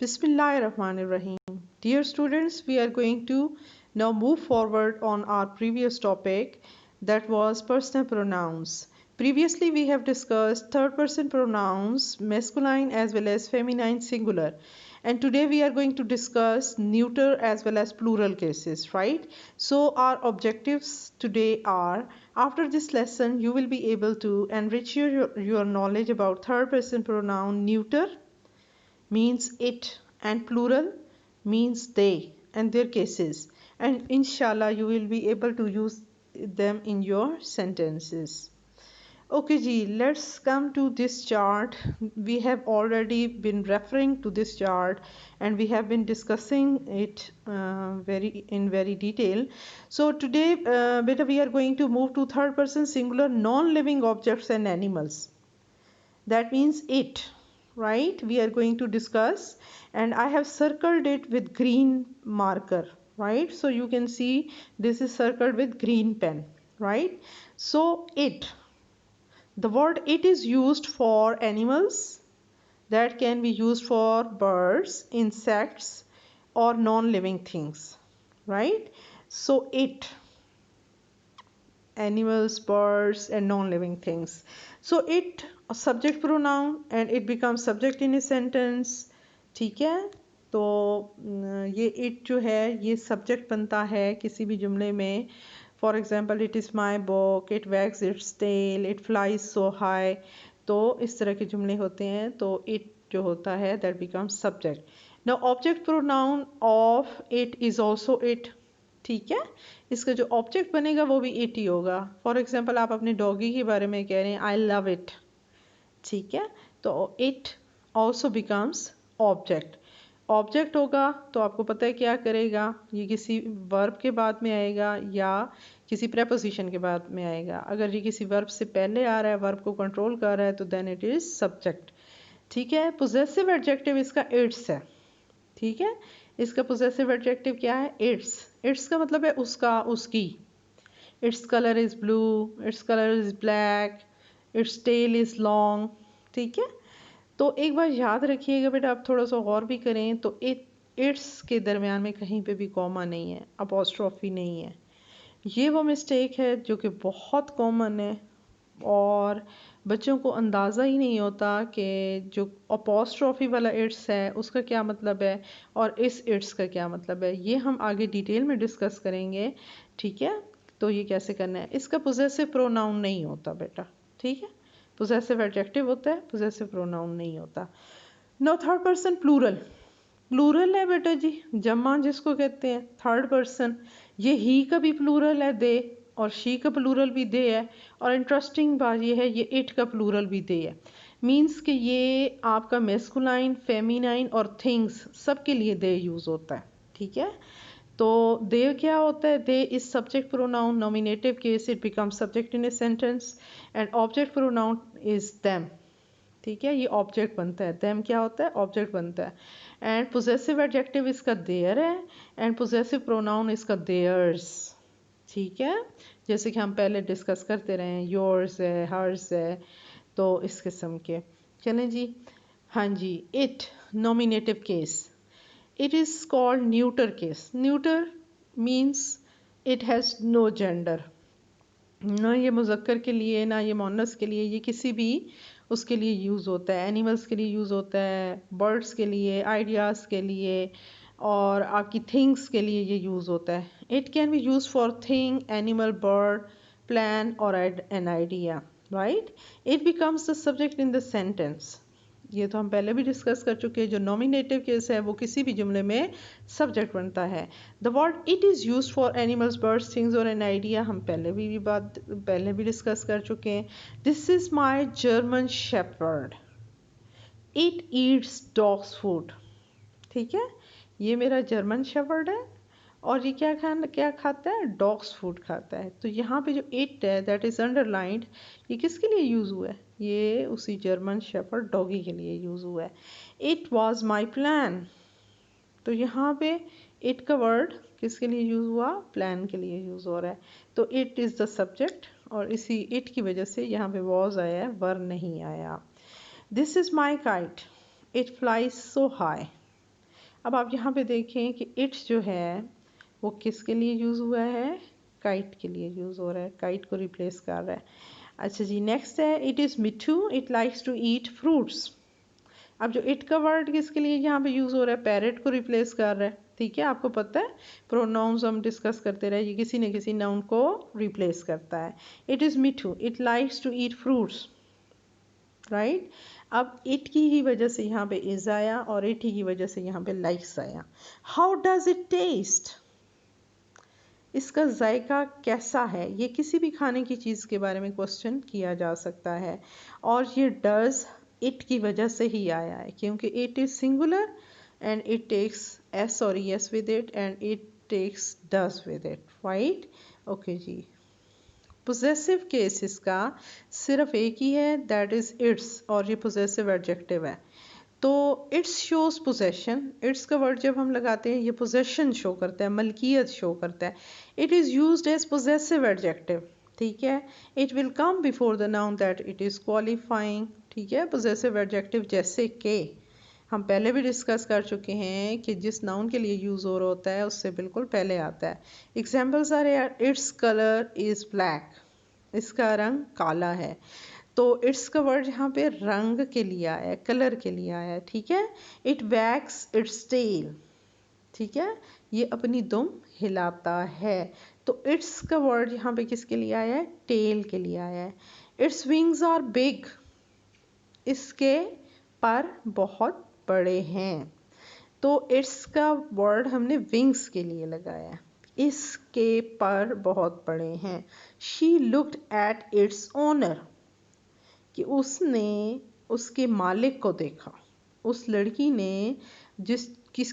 Bismillahirrahmanirrahim. Dear students, we are going to now move forward on our previous topic, that was personal pronouns. Previously, we have discussed third person pronouns, masculine as well as feminine singular. And today we are going to discuss neuter as well as plural cases, right? So, our objectives today are, after this lesson, you will be able to enrich your knowledge about third person pronoun neuter means it, and plural means they and their cases, and inshallah you will be able to use them in your sentences. Okay ji, let's come to this chart. We have already been referring to this chart and we have been discussing it very detail. So today beta we are going to move to third person singular non-living objects and animals. That means it, right? We are going to discuss, and I have circled it with green marker, right? So you can see this is circled with green pen, right? So it, the word it is used for animals, that can be used for birds, insects, or non-living things, right? So it, animals, birds, and non-living things. So it a subject pronoun and it becomes subject in a sentence. ठीक है, तो ये it जो है ये subject बनता है किसी भी जुमले में. For example, it is my book, it wags its tail, it flies so high. तो इस तरह के जुमले होते हैं, तो it जो होता है that becomes subject. Now object pronoun of it is also it. ठीक है, इसका जो ऑब्जेक्ट बनेगा वो भी इट ही होगा. फॉर एग्जाम्पल आप अपने डॉगी के बारे में कह रहे हैं आई लव इट, ठीक है, तो it also becomes object. Object होगा तो आपको पता है क्या करेगा, ये किसी वर्ब के बाद में आएगा या किसी प्रेपोजिशन के बाद में आएगा. अगर ये किसी वर्ब से पहले आ रहा है, वर्ब को कंट्रोल कर रहा है, तो देन इट इज सब्जेक्ट. ठीक है, पोजेसिव एडजेक्टिव इसका इट्स है. ठीक है, इसका पोजेसिव एडजेक्टिव क्या है, इट्स. इट्स का मतलब है उसका, उसकी. Its colour is blue, its colour is black, its tail is long. ठीक है, तो एक बार याद रखिएगा बेटा, आप थोड़ा सा गौर भी करें तो इट्स के दरमियान में कहीं पे भी कॉमा नहीं है, अपॉस्ट्रोफी नहीं है. ये वो मिस्टेक है जो कि बहुत कॉमन है और बच्चों को अंदाज़ा ही नहीं होता कि जो अपॉस्ट्रोफी वाला इट्स है उसका क्या मतलब है और इस इट्स का क्या मतलब है. ये हम आगे डिटेल में डिस्कस करेंगे. ठीक है, तो ये कैसे करना है. इसका पोजेसिव प्रोनाउन नहीं होता बेटा. ठीक है, पोजेसिव एडजेक्टिव होता है, पोजेसिव प्रोनाउन नहीं होता. No third person plural. Plural है बेटा जी, जमा जिसको कहते हैं, थर्ड पर्सन. ये ही का भी प्लूरल है दे, और शी का प्लूरल भी दे है. और इंटरेस्टिंग बात ये है, ये इट का प्लूरल भी दे है. मीन्स कि ये आपका मेस्कुलाइन, फेमिनाइन और थिंग्स सब के लिए दे यूज़ होता है. ठीक है, तो दे क्या होता है, they is subject pronoun. Nominative case it become subject in a sentence, and object pronoun is them. ठीक है, ये ऑब्जेक्ट बनता है. देम क्या होता है, ऑब्जेक्ट बनता है. एंड पोजेसिव एडजेक्टिव इसका देयर है एंड पोजेसिव प्रोनाउन इसका देयर्स. ठीक है, जैसे कि हम पहले डिस्कस करते रहे हैं, योर्स है, हर्स है, तो इस किस्म के. चलें जी, हाँ जी. It nominative case, it is called neuter case. Neuter means it has no gender. ना ये मुज़क्कर के लिए ना ये मुअन्नस के लिए, ये किसी भी उसके लिए यूज़ होता है. एनिमल्स के लिए यूज़ होता है, बर्ड्स के लिए, आइडियाज़ के लिए, और आपकी थिंग्स के लिए ये यूज़ होता है. It can be use for thing, animal, bird, plan और an idea, right. It becomes the subject in the sentence. ये तो हम पहले भी डिस्कस कर चुके हैं. जो नॉमिनेटिव केस है वो किसी भी जुमले में सब्जेक्ट बनता है. The word it is use for animals, birds, things और एन आइडिया हम पहले भी डिस्कस कर चुके हैं. This is my German shepherd, it eats dogs food. ठीक है, ये मेरा जर्मन शेपर्ड है और ये क्या खाता है, डॉग्स फूड खाता है. तो यहाँ पे जो इट है दैट इज़ अंडरलाइंड, ये किसके लिए यूज़ हुआ है, ये उसी जर्मन शेपर्ड डॉगी के लिए यूज़ हुआ है. इट वॉज माई प्लान, तो यहाँ पे इट का वर्ड किसके लिए यूज़ हुआ, प्लान के लिए यूज़ हो रहा है. तो इट इज़ द सब्जेक्ट और इसी इट की वजह से यहाँ पे वॉज आया है, वर नहीं आया. This is my kite, it flies so high. अब आप यहाँ पे देखें कि इट्स जो है वो किसके लिए यूज़ हुआ है, काइट के लिए यूज़ हो रहा है, काइट को रिप्लेस कर रहा है। अच्छा जी, नेक्स्ट है it is Mithu, it likes to eat fruits. अब जो इट का वर्ड किसके लिए यहाँ पे यूज़ हो रहा है, पैरेट को रिप्लेस कर रहा है। ठीक है, आपको पता है प्रोनाउंस हम डिस्कस करते रहे, ये किसी न किसी नाउन को रिप्लेस करता है। It is Mithu, it likes to eat fruits, right. अब इट की ही वजह से यहाँ पे इज आया और इट ही की वजह से यहाँ पे लाइक्स आया। हाउ डज इट टेस्ट, इसका जायका कैसा है, ये किसी भी खाने की चीज़ के बारे में क्वेश्चन किया जा सकता है। और ये डज इट की वजह से ही आया है क्योंकि it is singular and it takes S और es with it and it takes does with it, right. Okay जी, पोजेसिव केस इसका सिर्फ एक ही है, दैट इज़ इट्स, और ये पोजेसिव एडजेक्टिव है। तो इट्स शोज पोजेशन, इट्स का वर्ड जब हम लगाते हैं ये पोजेशन शो करता है, मलकियत शो करता है। It is used as possessive adjective, ठीक है। It will come before the noun that it is qualifying, ठीक है। पोजेसिव एडजेक्टिव जैसे कि हम पहले भी डिस्कस कर चुके हैं कि जिस नाउन के लिए यूज़ हो रहा होता है उससे बिल्कुल पहले आता है। Examples are its colour is black, इसका रंग काला है। तो इट्स का वर्ड यहाँ पे रंग के लिए आया है, कलर के लिए आया है, ठीक है। इट वैक्स इट्स टेल, ठीक है, ये अपनी दुम हिलाता है। तो इट्स का वर्ड यहाँ पे किसके लिए आया है, टेल के लिए आया है। इट्स विंग्स आर बिग, इसके पर बहुत बड़े हैं। तो इट्स का वर्ड हमने विंग्स के लिए लगाया है, इसके पर बहुत बड़े हैं। She looked at its owner, कि उसने उसके मालिक को देखा। उस लड़की ने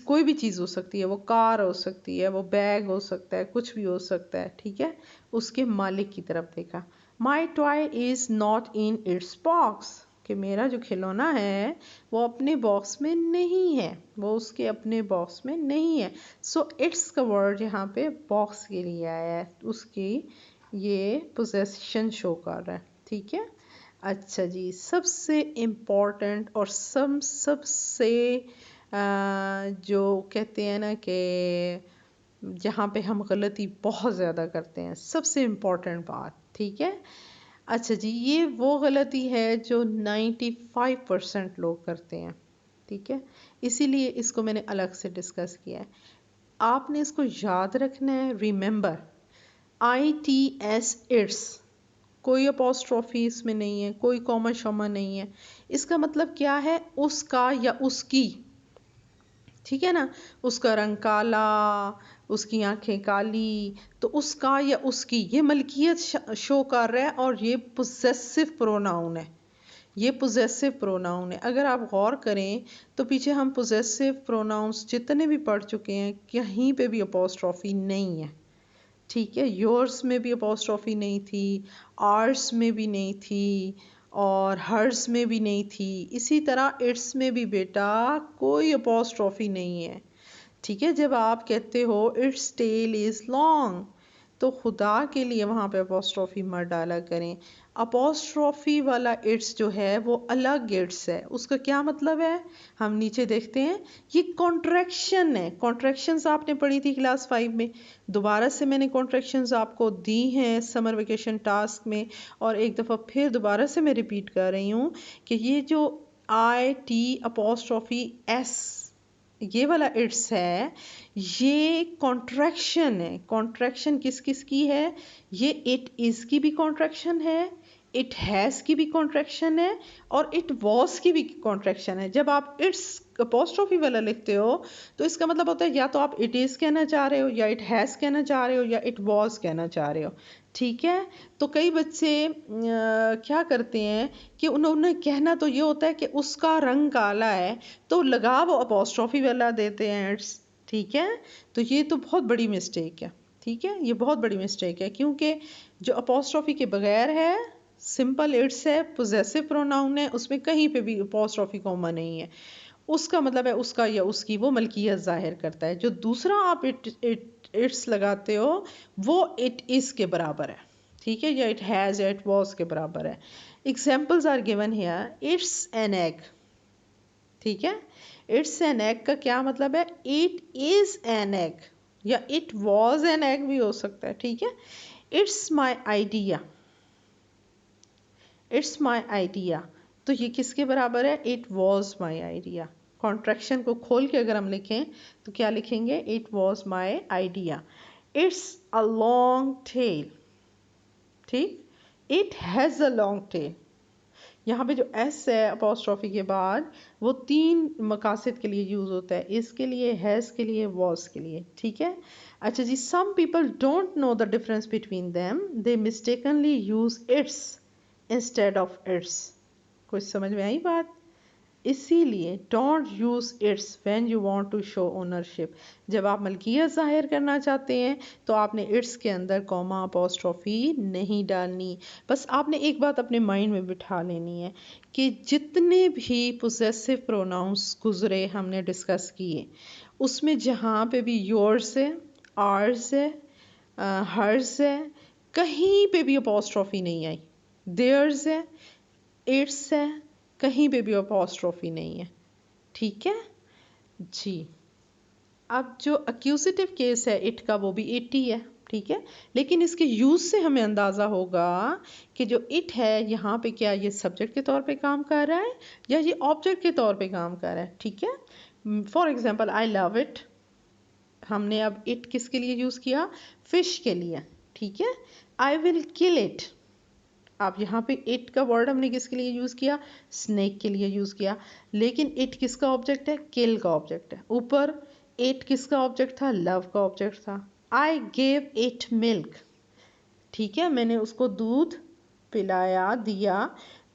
कोई भी चीज़ हो सकती है, वो कार हो सकती है, वो बैग हो सकता है, कुछ भी हो सकता है, ठीक है, उसके मालिक की तरफ देखा। My toy is not in its box, कि मेरा जो खिलौना है वो अपने बॉक्स में नहीं है, वो उसके अपने बॉक्स में नहीं है। सो इट्स का वर्ड यहाँ पे बॉक्स के लिए आया है, उसकी ये पोजेशन शो कर रहा है, ठीक है। अच्छा जी, सबसे इम्पोर्टेंट और सबसे जो कहते हैं ना कि जहाँ पे हम गलती बहुत ज़्यादा करते हैं, सबसे इम्पोर्टेंट बात, ठीक है। अच्छा जी, ये वो गलती है जो 95% लोग करते हैं, ठीक है, इसीलिए इसको मैंने अलग से डिस्कस किया है। आपने इसको याद रखना है, रिमेंबर ITS इट्स, कोई अपोस्ट्रोफी इसमें नहीं है, कोई कॉमा शॉमा नहीं है। इसका मतलब क्या है, उसका या उसकी, ठीक है ना, उसका रंग काला, उसकी आंखें काली, तो उसका या उसकी ये मलकियत शो कर रहा है और ये पोजेसिव प्रोनाउन है, ये पोजेसिव प्रोनाउन है। अगर आप गौर करें तो पीछे हम पोजेसिव प्रोनाउंस जितने भी पढ़ चुके हैं कहीं पे भी अपोस्ट्रोफी नहीं है, ठीक है। योर्स में भी अपोस्ट्रोफी नहीं थी, आर्स में भी नहीं थी, और हर्स में भी नहीं थी। इसी तरह इट्स में भी बेटा कोई अपोस्ट्रोफी नहीं है, ठीक है। जब आप कहते हो इट्स टेल इज़ लॉन्ग, तो खुदा के लिए वहाँ पे अपोस्ट्रोफी मत डाला करें। अपोस्ट्रोफी वाला इट्स जो है वो अलग इट्स है, उसका क्या मतलब है, हम नीचे देखते हैं, ये कॉन्ट्रैक्शन है। कॉन्ट्रैक्शंस आपने पढ़ी थी क्लास 5 में, दोबारा से मैंने कॉन्ट्रैक्शंस आपको दी हैं समर वेकेशन टास्क में, और एक दफ़ा फिर दोबारा से मैं रिपीट कर रही हूँ कि ये जो IT'S ये वाला इट्स है, ये कॉन्ट्रैक्शन है। कॉन्ट्रैक्शन किस किस की है, ये इट इज़ की भी कॉन्ट्रैक्शन है, इट हैज़ की भी कॉन्ट्रैक्शन है, और इट वॉज की भी कॉन्ट्रैक्शन है। जब आप इट्स अपोस्ट्रोफी वाला लिखते हो तो इसका मतलब होता है या तो आप इट इज़ कहना चाह रहे हो, या इट हैज़ कहना चाह रहे हो, या इट वॉज कहना चाह रहे हो, ठीक है। तो कई बच्चे क्या करते हैं कि उन्होंने कहना तो ये होता है कि उसका रंग काला है, तो लगा वो अपोस्ट्रोफी वाला देते हैं इट्स, ठीक है। तो ये तो बहुत बड़ी मिस्टेक है, ठीक है, ये बहुत बड़ी मिस्टेक है, क्योंकि जो अपोस्ट्रोफी के बगैर है सिंपल इट्स है, पोजेसिव प्रोनाउन है, उसमें कहीं पे भी अपोस्ट्रोफी कॉमा नहीं है। उसका मतलब है उसका या उसकी, वो मलकियत जाहिर करता है। जो दूसरा आप इट्स लगाते हो वो इट इज़ के बराबर है, ठीक है, या इट हैज़ या इट वॉज के बराबर है। Examples are given here, it's an egg, ठीक है, इट्स एन एग का क्या मतलब है? इट इज एन एग या इट वॉज एन एग भी हो सकता है, ठीक है। It's my idea, it's my idea, तो ये किसके बराबर है? It was my idea. Contraction को खोल के अगर हम लिखें तो क्या लिखेंगे? It was my idea. It's a long tail, ठीक। It has a long tail, यहाँ पे जो एस है अपॉस्ट्रॉफी के बाद वो 3 मकासद के लिए यूज़ होता है, इसके लिए, हैज़ के लिए, वॉज के लिए, ठीक है। अच्छा जी, some people don't know the difference between them, they mistakenly use it's instead of its. कुछ समझ में आई बात? इसीलिए don't use it's when you want to show ownership. जब आप मलकियत जाहिर करना चाहते हैं तो आपने इट्स के अंदर कॉमा अपॉस्ट्रॉफी नहीं डालनी। बस आपने एक बात अपने माइंड में बिठा लेनी है कि जितने भी पोजेसिव प्रोनाउंस गुजरे हमने डिस्कस किए, उसमें जहाँ पे भी योर्स है, आर्स है, हर्स है, कहीं पे भी अपॉस्ट्रॉफी नहीं आई। देयर्स है, इट्स है, कहीं पे भी अपॉस्ट्रॉफी नहीं है, ठीक है जी। अब जो अक्यूजिटिव केस है इट का, वो भी इट ही है, ठीक है। लेकिन इसके यूज से हमें अंदाजा होगा कि जो इट है यहाँ पे क्या ये सब्जेक्ट के तौर पे काम कर रहा है या ये ऑब्जेक्ट के तौर पे काम कर रहा है, ठीक है। For example, I love it, हमने अब इट किसके लिए यूज किया? फिश के लिए, ठीक है। आई विल किल इट, अब यहाँ पे इट का वर्ड हमने किसके लिए यूज किया? स्नेक के लिए यूज किया। लेकिन इट किसका ऑब्जेक्ट है? किल का ऑब्जेक्ट है। ऊपर इट किसका ऑब्जेक्ट था? लव का ऑब्जेक्ट था। आई गेव इट मिल्क, ठीक है, मैंने उसको दूध पिलाया, दिया।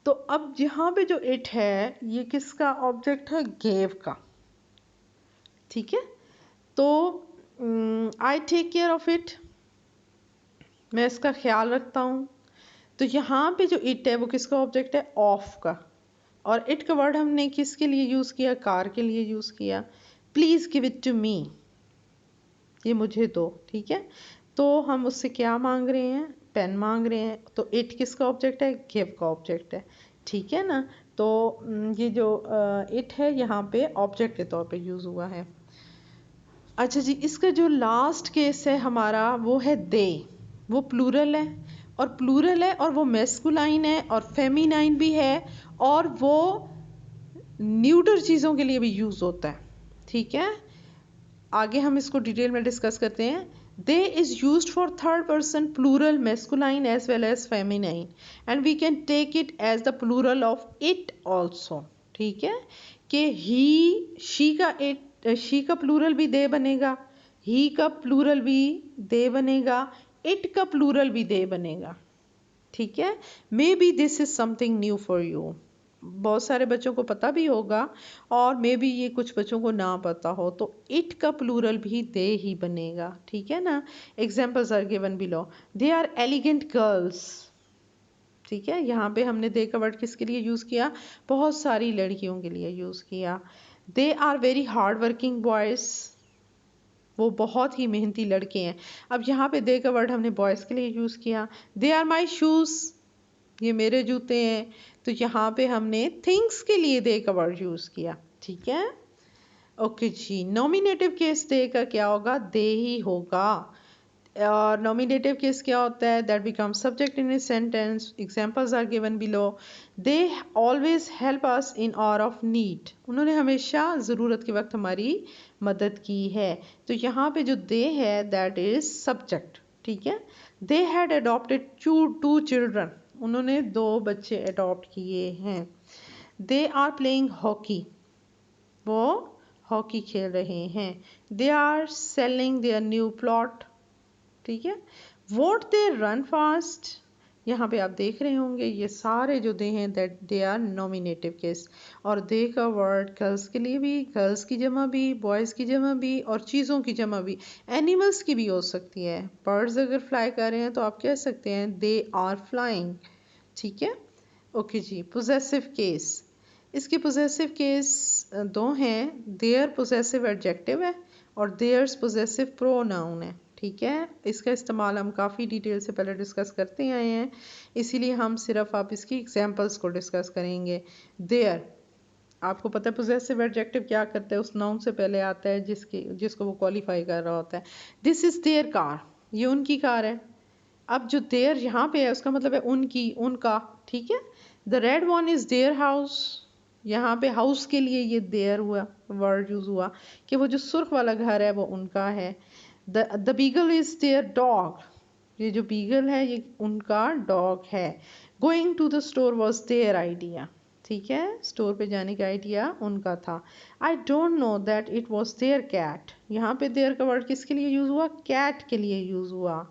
तो अब यहाँ पे जो इट है ये किसका ऑब्जेक्ट है? गेव का, ठीक है। तो I take care of it, मैं इसका ख्याल रखता हूँ। तो यहाँ पे जो इट है वो किसका ऑब्जेक्ट है? ऑफ का। और इट का वर्ड हमने किसके लिए यूज़ किया? कार के लिए यूज़ किया। Please give it to me, ये मुझे दो, ठीक है। तो हम उससे क्या मांग रहे हैं? पेन मांग रहे हैं। तो इट किसका ऑब्जेक्ट है? गिव का ऑब्जेक्ट है, ठीक है ना। तो ये जो इट है यहाँ पे ऑब्जेक्ट के तौर पे यूज़ हुआ है। अच्छा जी, इसका जो लास्ट केस है हमारा वो है दे, वो प्लूरल है, और प्लूरल है और वो मेस्कुलाइन है और फेमिनाइन भी है, और वो न्यूटर चीज़ों के लिए भी यूज़ होता है, ठीक है। आगे हम इसको डिटेल में डिस्कस करते हैं। They is use for third person plural masculine as well as feminine, and we can take it as the plural of it also, ठीक है। कि ही, शी का इट, शी का प्लूरल भी दे बनेगा, ही का प्लूरल भी दे बनेगा, इट का प्लूरल भी दे बनेगा, ठीक है। May be this is something new for you, बहुत सारे बच्चों को पता भी होगा और मे बी ये कुछ बच्चों को ना पता हो। तो इट का प्लूरल भी दे ही बनेगा, ठीक है ना। Examples are given below. They are elegant girls, ठीक है। यहाँ पे हमने दे का वर्ड किसके लिए यूज़ किया? बहुत सारी लड़कियों के लिए यूज़ किया। They are very hard working boys, वो बहुत ही मेहनती लड़के हैं। अब यहाँ पे दे का वर्ड हमने बॉयज़ के लिए यूज़ किया। दे आर माई शूज़, ये मेरे जूते हैं। तो यहाँ पे हमने थिंग्स के लिए दे का वर्ड यूज़ किया, ठीक है। ओके जी, नॉमिनेटिव केस दे का क्या होगा? दे ही होगा। और नॉमिनेटिव केस क्या होता है? That become subject in a sentence. Examples are given below. They always help us in hour of need, उन्होंने हमेशा ज़रूरत के वक्त हमारी मदद की है। तो यहाँ पे जो दे है दैट इज सब्जेक्ट, ठीक है। They had adopted two children, उन्होंने 2 बच्चे अडॉप्ट किए हैं। दे आर प्लेइंग हॉकी, वो हॉकी खेल रहे हैं। They are selling their new plot, ठीक है। वोट दे रन फास्ट, यहाँ पे आप देख रहे होंगे ये सारे जो दे हैं that they are nominative case. और दे का वर्ड गर्ल्स के लिए भी, गर्ल्स की जमा भी, बॉयज़ की जमा भी, और चीज़ों की जमा भी, एनिमल्स की भी हो सकती है। बर्ड्स अगर फ्लाई कर रहे हैं तो आप कह सकते हैं दे आर फ्लाइंग, ठीक है। ओके जी, पोजेसिव केस, इसके पोजेसिव केस 2 हैं। देयर पोजेसिव एडजेक्टिव है और देयर्स पोजेसिव प्रोनाउन है, ठीक है। इसका इस्तेमाल हम काफ़ी डिटेल से पहले डिस्कस करते आए हैं, इसीलिए हम सिर्फ आप इसकी एग्जांपल्स को डिस्कस करेंगे। देयर, आपको पता है पोजेसिव एडजेक्टिव क्या करता है, उस नाउन से पहले आता है जिसको वो क्वालिफाई कर रहा होता है। दिस इज देयर कार, ये उनकी कार है। अब जो देयर यहाँ पे है उसका मतलब है उनकी, उनका, ठीक है। The red one is their house, यहाँ पे हाउस के लिए ये देयर हुआ, वर्ड यूज हुआ कि वो जो सुर्ख वाला घर है वो उनका है। The beagle is their dog, ये जो बीगल है ये उनका डॉग है। Going to the store was their idea, ठीक है, स्टोर पे जाने का आइडिया उनका था। I don't know that it was their cat, यहाँ पे देयर का वर्ड किसके लिए यूज हुआ, कैट के लिए यूज हुआ।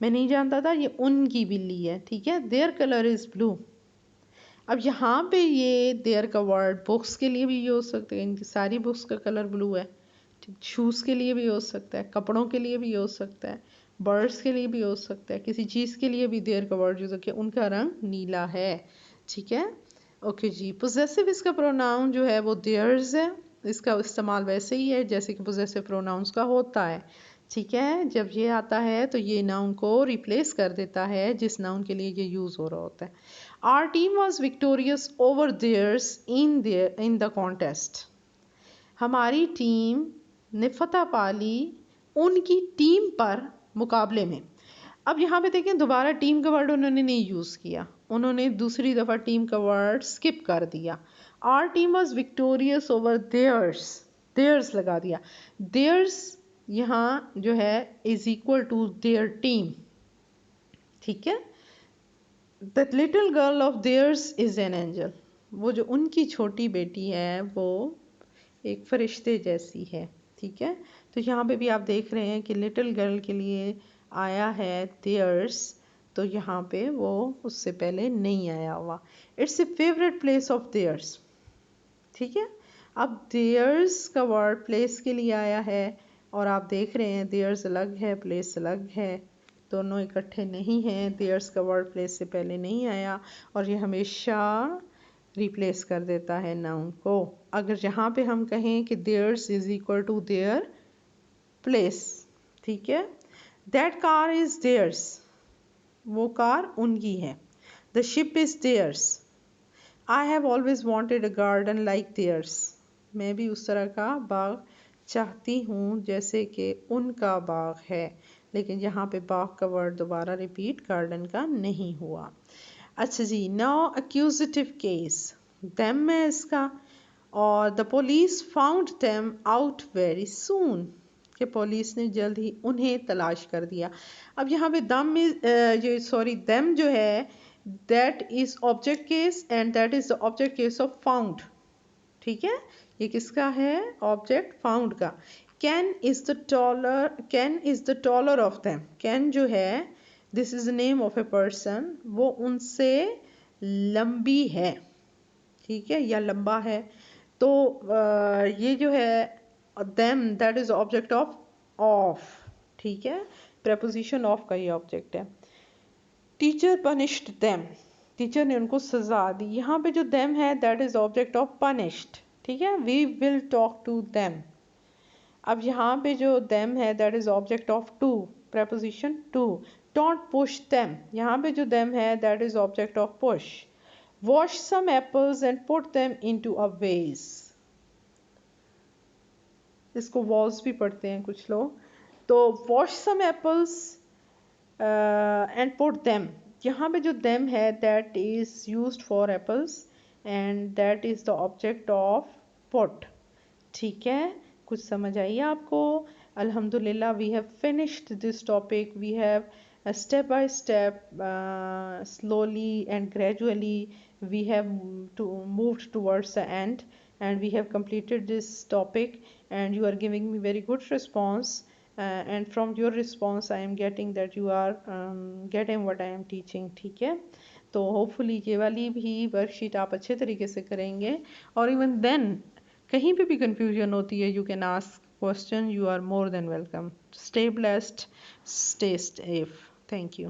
मैं नहीं जानता था ये उनकी बिल्ली है, ठीक है। देयर कलर इज ब्लू, अब यहाँ पे ये देयर का वर्ड बुक्स के लिए भी यूज हो सकता है, इनकी सारी बुक्स का कलर ब्लू है। शूज़ के लिए भी हो सकता है, कपड़ों के लिए भी हो सकता है, बर्ड्स के लिए भी हो सकता है, किसी चीज़ के लिए भी देयर का वर्ड यूज हो कि उनका रंग नीला है, ठीक है। ओके जी, पोजेसिव इसका प्रोनाउन जो है वो देयर्स है। इसका इस्तेमाल वैसे ही है जैसे कि पोजेसिव प्रोनाउंस का होता है, ठीक है। जब ये आता है तो ये नाउन को रिप्लेस कर देता है जिस नाउन के लिए ये यूज़ हो रहा होता है। Our team was victorious over theirs in the contest, हमारी टीम ने फतह पा ली उनकी टीम पर मुकाबले में। अब यहाँ पे देखें दोबारा टीम का वर्ड उन्होंने नहीं यूज़ किया, उन्होंने दूसरी दफ़ा टीम का वर्ड स्किप कर दिया। Our team was victorious over theirs, theirs लगा दिया। देयर्स यहाँ जो है is equal to their team, ठीक है। The little girl of theirs is an angel, वो जो उनकी छोटी बेटी है वो एक फरिश्ते जैसी है, ठीक है। तो यहाँ पे भी आप देख रहे हैं कि लिटिल गर्ल के लिए आया है देयर्स, तो यहाँ पे वो उससे पहले नहीं आया हुआ। It's a favourite place of theirs, ठीक है। अब देयर्स का वर्ड प्लेस के लिए आया है और आप देख रहे हैं देयर्स अलग है, प्लेस अलग है, दोनों इकट्ठे नहीं हैं। देयर्स का वर्ड प्लेस से पहले नहीं आया और ये हमेशा रिप्लेस कर देता है नाउन को। अगर यहाँ पे हम कहें कि theirs is equal to their place, ठीक है। दैट कार इज देयर्स, वो कार उनकी है। The ship is theirs, I have always wanted a garden like theirs, मैं भी उस तरह का बाग चाहती हूँ जैसे कि उनका बाग है, लेकिन यहाँ पे बाग का वर्ड दोबारा रिपीट गार्डन का नहीं हुआ। अच्छा जी, नाउ एक्यूजिटिव केस, देम है इसका, और the police found them out very soon, कि पुलिस ने जल्द ही उन्हें तलाश कर दिया। अब यहाँ पे दम ये सॉरी देम जो है that is object case and that is the object case of found, ठीक है। ये किसका है, ऑब्जेक्ट फाउंड का। Can is the taller of them, can जो है this is the name of a person, वो उनसे लंबी है, ठीक है, या लंबा है। तो ये जो है them that is object of, ठीक है, प्रेपोजिशन ऑफ का ये ऑब्जेक्ट है। टीचर पनिश्ड देम, टीचर ने उनको सजा दी, यहाँ पे जो देम है that is object of punished, ठीक है। We will talk to them, अब यहाँ पे जो देम है that is object of to, preposition to. Don't push them, यहाँ पे जो देम है that is object of push. Wash some apples and put them into a vase, इसको वॉल्स भी पढ़ते हैं कुछ लोग। तो wash some apples and put them, यहाँ पे जो देम है that is used for apples and that is the object of put, ठीक है। कुछ समझ आई आपको? अल्हम्दुलिल्लाह we have finished this topic, we have step by step, slowly and gradually we have moved towards the end and we have completed this topic and you are giving me very good response, and from your response I am getting that you are getting what I am teaching, ठीक है। तो hopefully ये वाली भी worksheet आप अच्छे तरीके से करेंगे, और इवन देन कहीं पे भी कंफ्यूजन होती है you can ask question, you are more than welcome. Stay blessed, stay safe. Thank you.